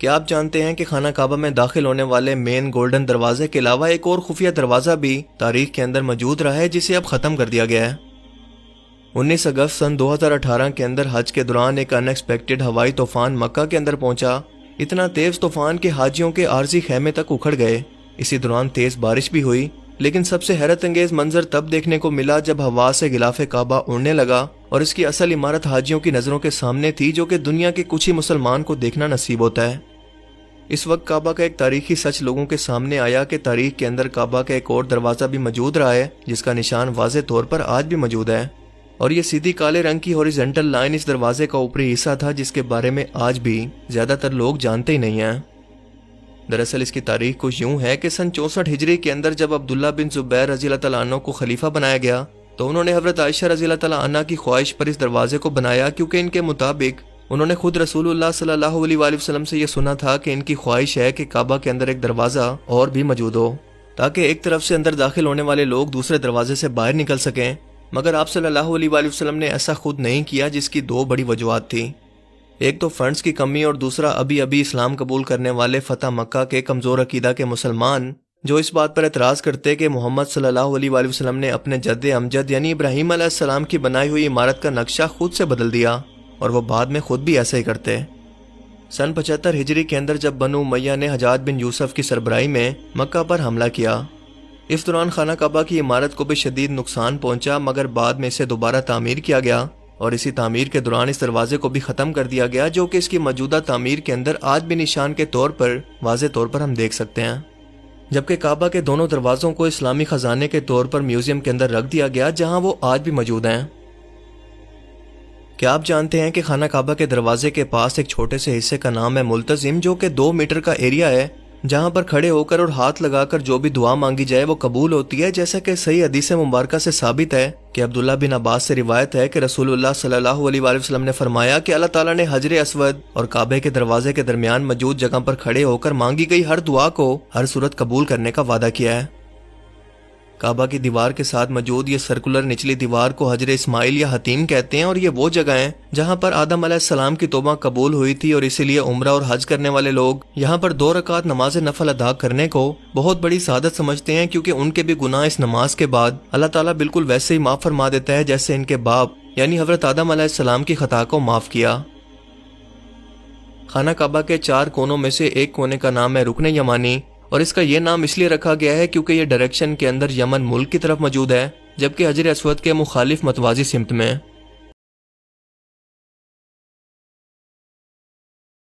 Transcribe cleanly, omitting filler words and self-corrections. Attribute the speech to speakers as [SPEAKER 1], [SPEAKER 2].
[SPEAKER 1] کیا آپ جانتے ہیں کہ خانہ کعبہ میں داخل ہونے والے مین گولڈن دروازے کے علاوہ ایک اور خفیہ دروازہ بھی تاریخ کے اندر موجود رہا ہے جسے اب ختم کر دیا گیا ہے؟ 19 اگست سن 2018 کے اندر حج کے دوران ایک ان ایکسپیکٹڈ ہوائی طوفان مکہ کے اندر پہنچا۔ اتنا تیز طوفان کہ حاجیوں کے عارضی خیمے تک اکھڑ گئے۔ اسی دوران تیز بارش بھی ہوئی، لیکن سب سے حیرت انگیز منظر تب دیکھنے کو ملا جب ہوا سے غلاف کعبہ اڑنے لگا اور اس کی اصل عمارت حاجیوں کی نظروں کے سامنے تھی، جو کہ دنیا کے کچھ ہی مسلمان کو دیکھنا نصیب ہوتا ہے۔ اس وقت کعبہ کا ایک تاریخی سچ لوگوں کے سامنے آیا کہ تاریخ کے اندر کعبہ کا ایک اور دروازہ بھی موجود رہا ہے جس کا نشان واضح طور پر آج بھی موجود ہے، اور یہ سیدھی کالے رنگ کی ہاریزونٹل لائن اس دروازے کا اوپری حصہ تھا جس کے بارے میں آج بھی زیادہ تر لوگ جانتے ہی نہیں ہیں۔ دراصل اس کی تاریخ کچھ یوں ہے کہ سن 64 ہجری کے اندر جب عبداللہ بن زبیر رضی اللہ تعالیٰ عنہ کو خلیفہ بنایا گیا تو انہوں نے حضرت عائشہ رضی اللہ تعالیٰ عنہ کی خواہش پر اس دروازے کو بنایا، کیونکہ ان کے مطابق انہوں نے خود رسول اللہ صلی اللہ علیہ وآلہ وسلم سے یہ سنا تھا کہ ان کی خواہش ہے کہ کعبہ کے اندر ایک دروازہ اور بھی موجود ہو تاکہ ایک طرف سے اندر داخل ہونے والے لوگ دوسرے دروازے سے باہر نکل سکیں، مگر آپ صلی اللہ علیہ وآلہ وسلم نے ایسا خود نہیں کیا، جس کی دو بڑی وجوہات تھیں۔ ایک تو فنڈز کی کمی اور دوسرا ابھی اسلام قبول کرنے والے فتح مکہ کے کمزور عقیدہ کے مسلمان جو اس بات پر اعتراض کرتے کہ محمد صلی اللہ علیہ وآلہ وسلم نے اپنے جد امجد یعنی ابراہیم علیہ السلام کی بنائی ہوئی عمارت کا نقشہ خود سے بدل دیا، اور وہ بعد میں خود بھی ایسا ہی کرتے۔ سن 75 ہجری کے اندر جب بنو امیہ نے حجاج بن یوسف کی سربراہی میں مکہ پر حملہ کیا، اس دوران خانہ کعبہ کی عمارت کو بھی شدید نقصان پہنچا، مگر بعد میں اسے دوبارہ تعمیر کیا گیا، اور اسی تعمیر کے دوران اس دروازے کو بھی ختم کر دیا گیا، جو کہ اس کی موجودہ تعمیر کے اندر آج بھی نشان کے طور پر واضح طور پر ہم دیکھ سکتے ہیں۔ جبکہ کعبہ کے دونوں دروازوں کو اسلامی خزانے کے طور پر میوزیم کے اندر رکھ دیا گیا، جہاں وہ آج بھی موجود ہیں۔ کیا آپ جانتے ہیں کہ خانہ کعبہ کے دروازے کے پاس ایک چھوٹے سے حصے کا نام ہے ملتزم، جو کہ 2 میٹر کا ایریا ہے، جہاں پر کھڑے ہو کر اور ہاتھ لگا کر جو بھی دعا مانگی جائے وہ قبول ہوتی ہے، جیسا کہ صحیح حدیث مبارکہ سے ثابت ہے کہ عبداللہ بن عباس سے روایت ہے کہ رسول اللہ صلی اللہ علیہ وآلہ وسلم نے فرمایا کہ اللہ تعالیٰ نے حجر اسود اور کعبے کے دروازے کے درمیان موجود جگہ پر کھڑے ہو کر مانگی گئی ہر دعا کو ہر صورت قبول کرنے کا وعدہ کیا ہے۔ کعبہ کی دیوار کے ساتھ موجود یہ سرکولر نچلی دیوار کو حجر اسماعیل یا حتیم کہتے ہیں، اور یہ وہ جگہ ہیں جہاں پر آدم علیہ السلام کی توبہ قبول ہوئی تھی، اور اسی لیے عمرہ اور حج کرنے والے لوگ یہاں پر 2 رکعت نماز نفل ادا کرنے کو بہت بڑی سعادت سمجھتے ہیں، کیونکہ ان کے بھی گناہ اس نماز کے بعد اللہ تعالیٰ بالکل ویسے ہی معاف فرما دیتا ہے جیسے ان کے باپ یعنی حضرت آدم علیہ السلام کی خطا کو معاف کیا۔ خانہ کعبہ کے 4 کونوں میں سے ایک کونے کا نام ہے رکن یمانی، اور اس کا یہ نام اس لیے رکھا گیا ہے کیونکہ یہ ڈائریکشن کے اندر یمن ملک کی طرف موجود ہے، جبکہ حجر اسود کے مخالف متوازی سمت میں۔